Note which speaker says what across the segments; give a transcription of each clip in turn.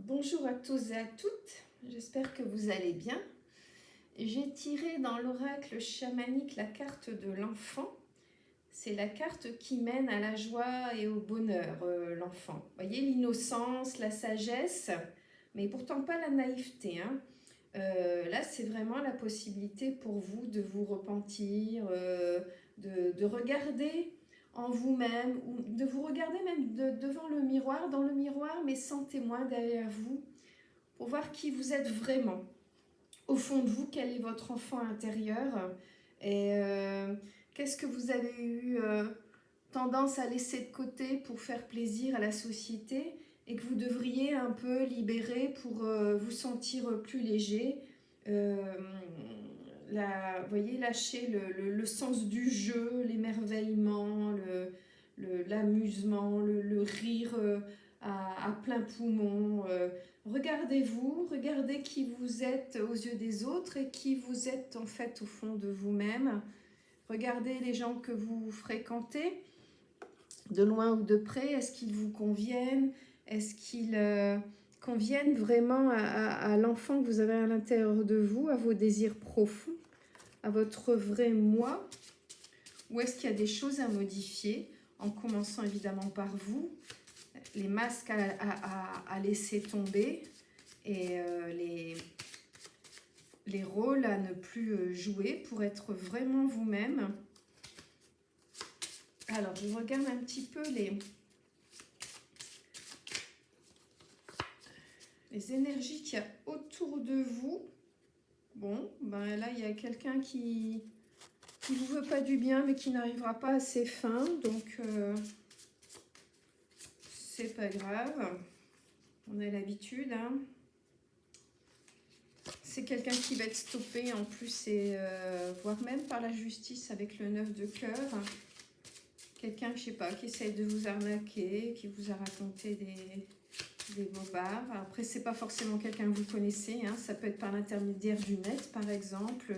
Speaker 1: Bonjour à tous et à toutes, j'espère que vous allez bien. J'ai tiré dans l'oracle chamanique la carte de l'enfant. C'est la carte qui mène à la joie et au bonheur, l'enfant. Vous voyez, l'innocence, la sagesse, mais pourtant pas la naïveté. Là, c'est vraiment la possibilité pour vous de vous repentir, de regarder en vous-même, ou de vous regarder même devant le miroir, dans le miroir, mais sans témoin derrière vous, pour voir qui vous êtes vraiment. Au fond de vous, quel est votre enfant intérieur et qu'est-ce que vous avez eu tendance à laisser de côté pour faire plaisir à la société et que vous devriez un peu libérer pour vous sentir plus léger. Vous voyez, lâcher le sens du jeu, l'émerveillement, l'amusement, le rire à plein poumon. Regardez-vous, regardez qui vous êtes aux yeux des autres et qui vous êtes en fait au fond de vous-même. Regardez les gens que vous fréquentez, de loin ou de près, est-ce qu'ils vous conviennent? Est-ce qu'ils conviennent vraiment à l'enfant que vous avez à l'intérieur de vous, à vos désirs profonds, à votre vrai moi? Ou est-ce qu'il y a des choses à modifier, en commençant évidemment par vous, les masques à laisser tomber et les rôles à ne plus jouer pour être vraiment vous-même? Alors, je regarde un petit peu les énergies qu'il y a autour de vous. Bon, ben là, il y a quelqu'un qui ne vous veut pas du bien, mais qui n'arrivera pas à ses fins. Donc, c'est pas grave. On a l'habitude. C'est quelqu'un qui va être stoppé en plus, et voire même par la justice avec le 9 de cœur. Quelqu'un, je sais pas, qui essaye de vous arnaquer, qui vous a raconté des bobards. Après, c'est pas forcément quelqu'un que vous connaissez, ça peut être par l'intermédiaire du net, par exemple.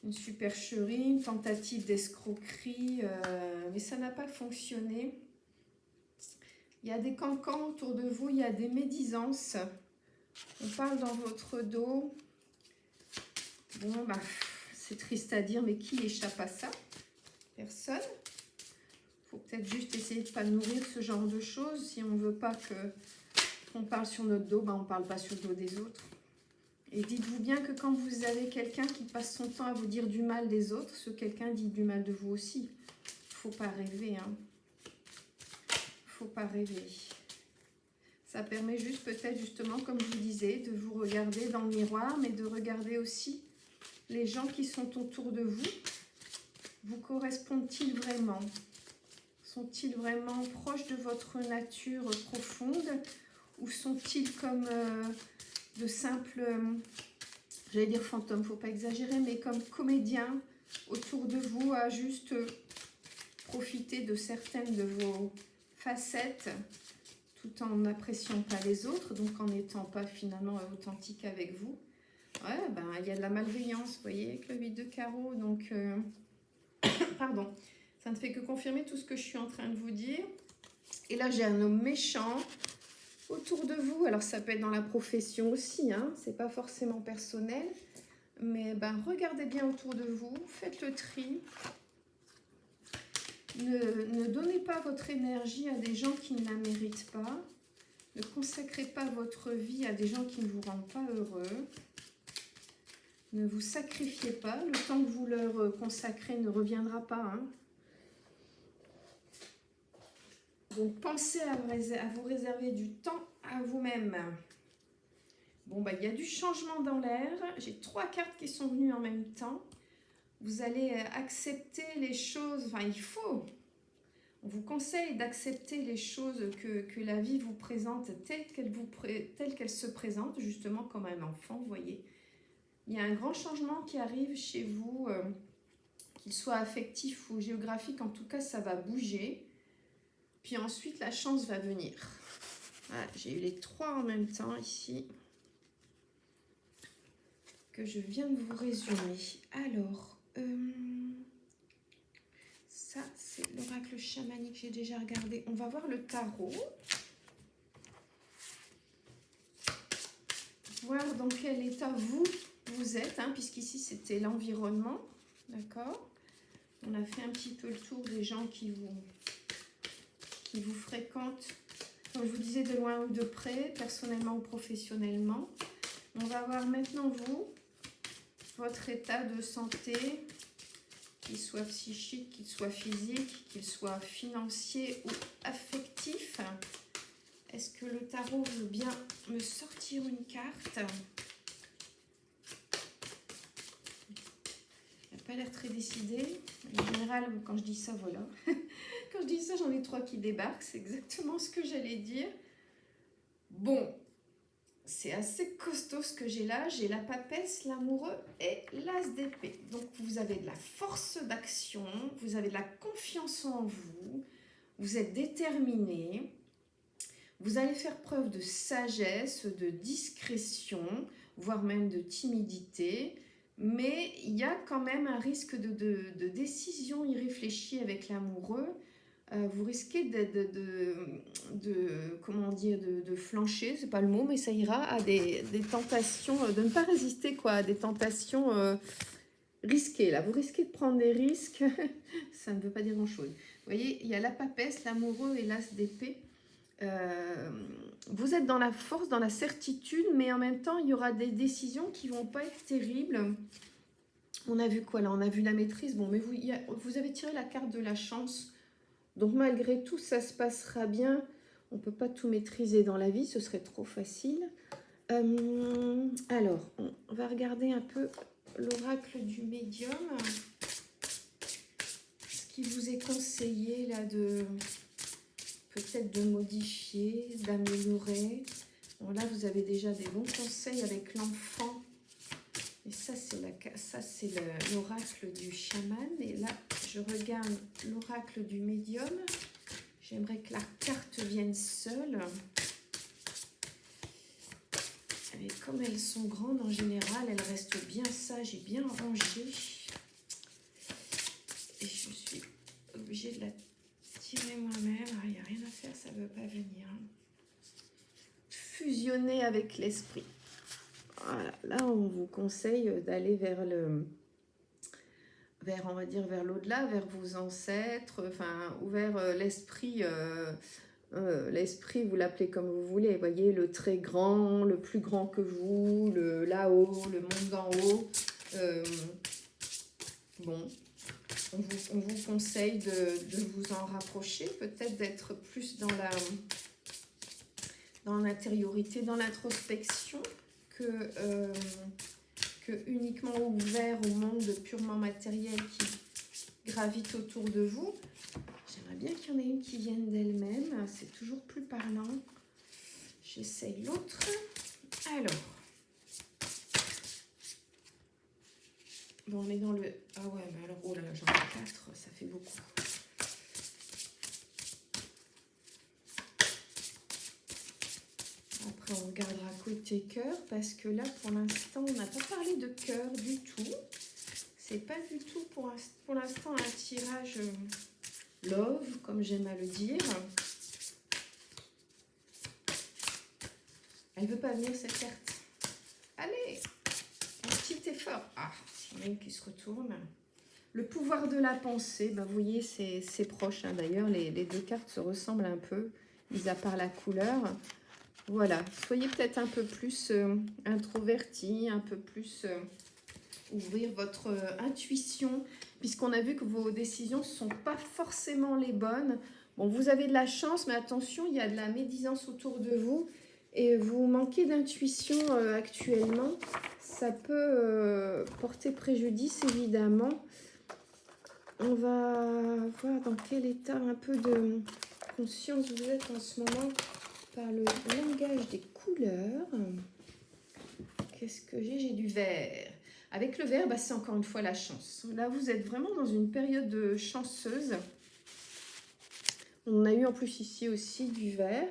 Speaker 1: Une supercherie, une tentative d'escroquerie, mais ça n'a pas fonctionné. Il y a des cancans autour de vous, il y a des médisances. On parle dans votre dos. Bon, bah, c'est triste à dire, mais qui échappe à ça? Personne. Il faut peut-être juste essayer de ne pas nourrir ce genre de choses. Si on ne veut pas qu'on parle sur notre dos, bah, on ne parle pas sur le dos des autres. Et dites-vous bien que quand vous avez quelqu'un qui passe son temps à vous dire du mal des autres, ce quelqu'un dit du mal de vous aussi. Il ne faut pas rêver. Faut pas rêver. Ça permet juste peut-être justement, comme je vous disais, de vous regarder dans le miroir, mais de regarder aussi les gens qui sont autour de vous. Vous correspondent-ils vraiment? Sont-ils vraiment proches de votre nature profonde? Ou sont-ils comme de simples, j'allais dire fantômes, il ne faut pas exagérer, mais comme comédiens autour de vous à juste profiter de certaines de vos facettes tout en n'appréciant pas les autres, donc en n'étant pas finalement authentique avec vous? Ouais, ben il y a de la malveillance, vous voyez, avec le 8 de carreau, donc pardon, ça ne fait que confirmer tout ce que je suis en train de vous dire. Et là, j'ai un homme méchant autour de vous. Alors, ça peut être dans la profession aussi, c'est pas forcément personnel. Mais ben, regardez bien autour de vous, faites le tri. Ne donnez pas votre énergie à des gens qui ne la méritent pas. Ne consacrez pas votre vie à des gens qui ne vous rendent pas heureux. Ne vous sacrifiez pas. Le temps que vous leur consacrez ne reviendra pas. Donc, pensez à vous réserver du temps à vous-même. Bon, bah, il y a du changement dans l'air. J'ai 3 cartes qui sont venues en même temps. Vous allez accepter les choses. Enfin, il faut. On vous conseille d'accepter les choses que la vie vous présente telles qu'elles se présentent, justement comme un enfant, vous voyez. Il y a un grand changement qui arrive chez vous, qu'il soit affectif ou géographique, en tout cas, ça va bouger. Puis ensuite, la chance va venir. Voilà, j'ai eu les 3 en même temps ici, que je viens de vous résumer. Alors, ça, c'est l'oracle chamanique, j'ai déjà regardé. On va voir le tarot. voir dans quel état vous êtes, hein, puisqu'ici c'était l'environnement, d'accord? On a fait un petit peu le tour des gens qui vous fréquentent, comme je vous disais, de loin ou de près, personnellement ou professionnellement. On va voir maintenant votre état de santé, qu'il soit psychique, qu'il soit physique, qu'il soit financier ou affectif. Est-ce que le tarot veut bien me sortir une carte? Il n'a pas l'air très décidé. En général, quand je dis ça, voilà. Quand je dis ça, j'en ai 3 qui débarquent. C'est exactement ce que j'allais dire. Bon, c'est assez costaud ce que j'ai là. J'ai la papesse, l'amoureux et l'as d'épée. Donc, vous avez de la force d'action, vous avez de la confiance en vous, vous êtes déterminé. Vous allez faire preuve de sagesse, de discrétion, voire même de timidité, mais il y a quand même un risque de décision irréfléchie avec l'amoureux. Vous risquez comment dire, de flancher, c'est pas le mot, mais ça ira, à des tentations, de ne pas résister, quoi, à des tentations risquées. Là, vous risquez de prendre des risques, ça ne veut pas dire grand-chose. Vous voyez, il y a la papesse, l'amoureux et l'as d'épée. Vous êtes dans la force, dans la certitude, mais en même temps, il y aura des décisions qui ne vont pas être terribles. On a vu quoi là? On a vu la maîtrise. Bon, mais vous avez tiré la carte de la chance. Donc, malgré tout, ça se passera bien. On ne peut pas tout maîtriser dans la vie, ce serait trop facile. Alors, on va regarder un peu l'oracle du médium. Ce qui vous est conseillé là de... peut-être de modifier, d'améliorer. Bon, là, vous avez déjà des bons conseils avec l'enfant. Et ça, c'est l'oracle du chaman. Et là, je regarde l'oracle du médium. J'aimerais que la carte vienne seule. Et comme elles sont grandes en général, elles restent bien sages et bien rangées. Et je suis obligée de la tirer moi-même. Il n'y a rien à faire, ça ne veut pas venir. Fusionner avec l'esprit. Voilà, là on vous conseille d'aller vers on va dire vers l'au-delà, vers vos ancêtres, enfin, ou vers l'esprit. L'esprit, vous l'appelez comme vous voulez, vous voyez, le très grand, le plus grand que vous, le là-haut, le monde d'en haut. Bon, on vous conseille de vous en rapprocher, peut-être d'être plus dans l'intériorité, dans l'introspection, que uniquement ouvert au monde purement matériel qui gravite autour de vous. J'aimerais bien qu'il y en ait une qui vienne d'elle-même, c'est toujours plus parlant. J'essaye l'autre. Alors, bon, on est dans le... Ah ouais, mais alors, oh là là, j'en ai 4, ça fait beaucoup. Après, on regardera côté cœur, parce que là, pour l'instant, on n'a pas parlé de cœur du tout. C'est pas du tout, pour l'instant, un tirage love, comme j'aime à le dire. Elle veut pas venir, cette carte. Allez, un petit effort. Ah, j'en ai une qui se retourne. Le pouvoir de la pensée, ben, vous voyez, c'est proche. Hein. D'ailleurs, les 2 cartes se ressemblent un peu, mis à part la couleur. Voilà, soyez peut-être un peu plus introverti, un peu plus ouvrir votre intuition, puisqu'on a vu que vos décisions ne sont pas forcément les bonnes. Bon, vous avez de la chance, mais attention, il y a de la médisance autour de vous et vous manquez d'intuition actuellement. Ça peut porter préjudice, évidemment. On va voir dans quel état un peu de conscience vous êtes en ce moment par le langage des couleurs. Qu'est-ce que j'ai? J'ai du vert. Avec le vert, bah, c'est encore une fois la chance. Là, vous êtes vraiment dans une période chanceuse. On a eu en plus ici aussi du vert.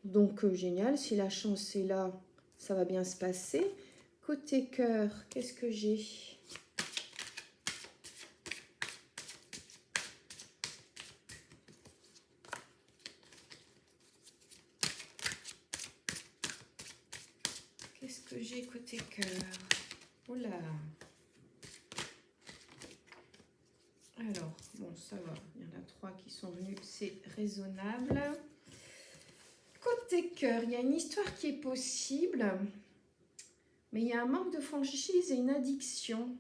Speaker 1: Donc, génial. Si la chance est là, ça va bien se passer. Côté cœur, qu'est-ce que j'ai? Qu'est-ce que j'ai côté cœur? Oh là. Alors, bon, ça va. Il y en a 3 qui sont venus. C'est raisonnable. Côté cœur, il y a une histoire qui est possible. Mais il y a un manque de franchise et une addiction.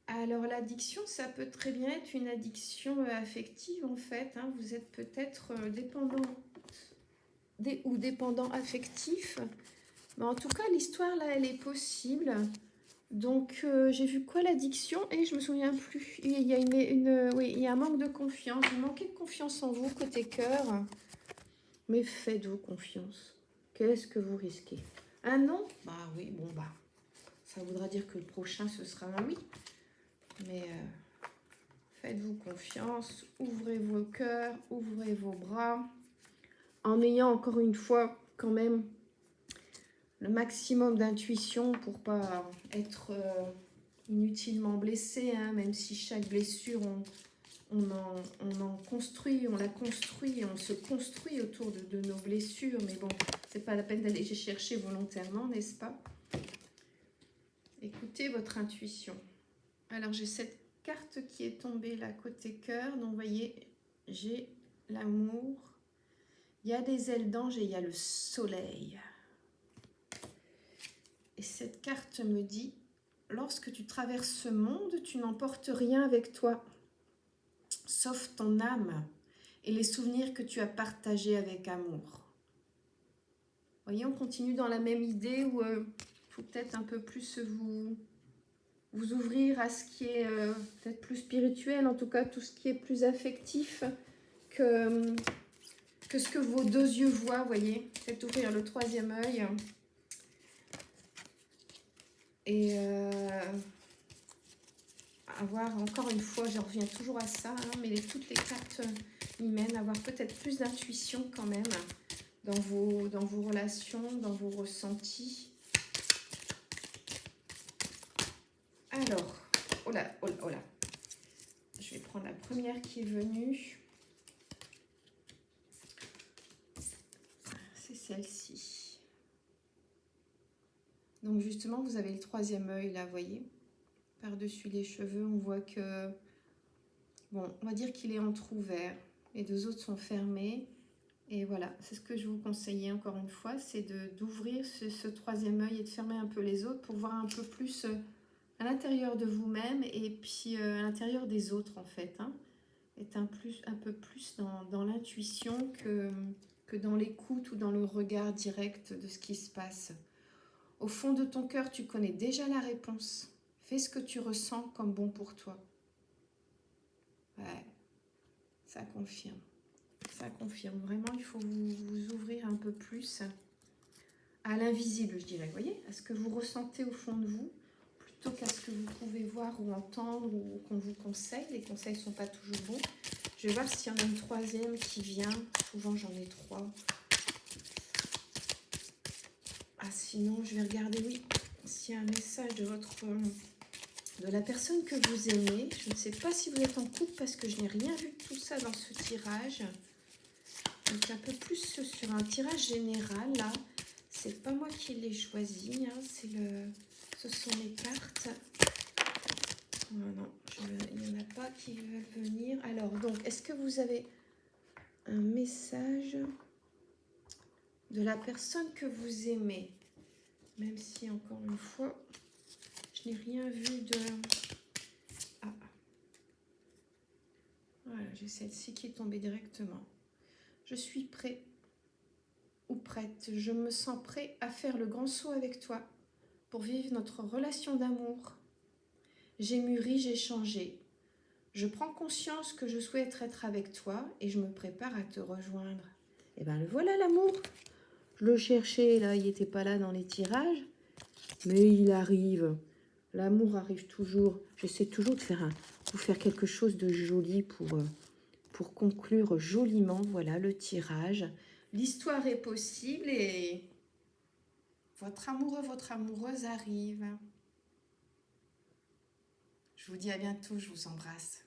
Speaker 1: Alors, l'addiction, ça peut très bien être une addiction affective, en fait. Hein. Vous êtes peut-être dépendant ou dépendant affectif. Mais en tout cas, l'histoire, là, elle est possible. Donc, j'ai vu quoi, l'addiction? Et je me souviens plus. Il y a oui, il y a un manque de confiance. Vous manquez de confiance en vous, côté cœur. Mais faites-vous confiance. Qu'est-ce que vous risquez? Un non? Bah oui, bon, bah, ça voudra dire que le prochain, ce sera un oui. Mais faites-vous confiance. Ouvrez vos cœurs, ouvrez vos bras. En ayant, encore une fois, quand même, le maximum d'intuition pour pas être inutilement blessé, hein, même si chaque blessure, on en construit, on la construit, on se construit autour de nos blessures, mais bon, c'est pas la peine d'aller les chercher volontairement, n'est-ce pas? Écoutez votre intuition. Alors, j'ai cette carte qui est tombée là, côté cœur, donc vous voyez, j'ai l'amour, il y a des ailes d'ange et il y a le soleil. Et cette carte me dit, lorsque tu traverses ce monde, tu n'emportes rien avec toi, sauf ton âme et les souvenirs que tu as partagés avec amour. Voyez, on continue dans la même idée où il faut peut-être un peu plus vous ouvrir à ce qui est peut-être plus spirituel, en tout cas tout ce qui est plus affectif que ce que vos 2 yeux voient, voyez. Faites ouvrir le 3e œil. Et avoir, encore une fois, je reviens toujours à ça, hein, mais toutes les cartes m'y mènent, avoir peut-être plus d'intuition quand même dans vos relations, dans vos ressentis. Alors, oh là, oh là, oh là. Je vais prendre la première qui est venue. C'est celle-ci. Donc justement, vous avez le 3e œil là, vous voyez. Par-dessus les cheveux, on voit que, bon, on va dire qu'il est entrouvert. Les 2 autres sont fermés. Et voilà, c'est ce que je vous conseillais encore une fois, c'est d'ouvrir ce 3e œil et de fermer un peu les autres pour voir un peu plus à l'intérieur de vous-même et puis à l'intérieur des autres en fait. Hein. Être un peu plus dans l'intuition que dans l'écoute ou dans le regard direct de ce qui se passe. Au fond de ton cœur, tu connais déjà la réponse. Fais ce que tu ressens comme bon pour toi. Ouais, ça confirme. Ça confirme. Vraiment, il faut vous ouvrir un peu plus à l'invisible, je dirais. Vous voyez, à ce que vous ressentez au fond de vous, plutôt qu'à ce que vous pouvez voir ou entendre ou qu'on vous conseille. Les conseils ne sont pas toujours bons. Je vais voir s'il y en a une 3e qui vient. Souvent, j'en ai 3. Ah, sinon, je vais regarder, oui, s'il y a un message de la personne que vous aimez. Je ne sais pas si vous êtes en couple parce que je n'ai rien vu de tout ça dans ce tirage. Donc, un peu plus sur un tirage général, là. C'est pas moi qui l'ai choisi, hein, ce sont les cartes. Oh non, il n'y en a pas qui veulent venir. Alors, donc, est-ce que vous avez un message de la personne que vous aimez? Même si, encore une fois, je n'ai rien vu de... Ah. Voilà, j'ai celle-ci qui est tombée directement. Je suis prêt ou prête. Je me sens prêt à faire le grand saut avec toi pour vivre notre relation d'amour. J'ai mûri, j'ai changé. Je prends conscience que je souhaite être avec toi et je me prépare à te rejoindre. Et bien le voilà l'amour. Je le cherchais, là, il n'était pas là dans les tirages, mais il arrive. L'amour arrive toujours. J'essaie toujours de vous faire quelque chose de joli pour conclure joliment. Voilà le tirage. L'histoire est possible et votre amoureux, votre amoureuse arrive. Je vous dis à bientôt, je vous embrasse.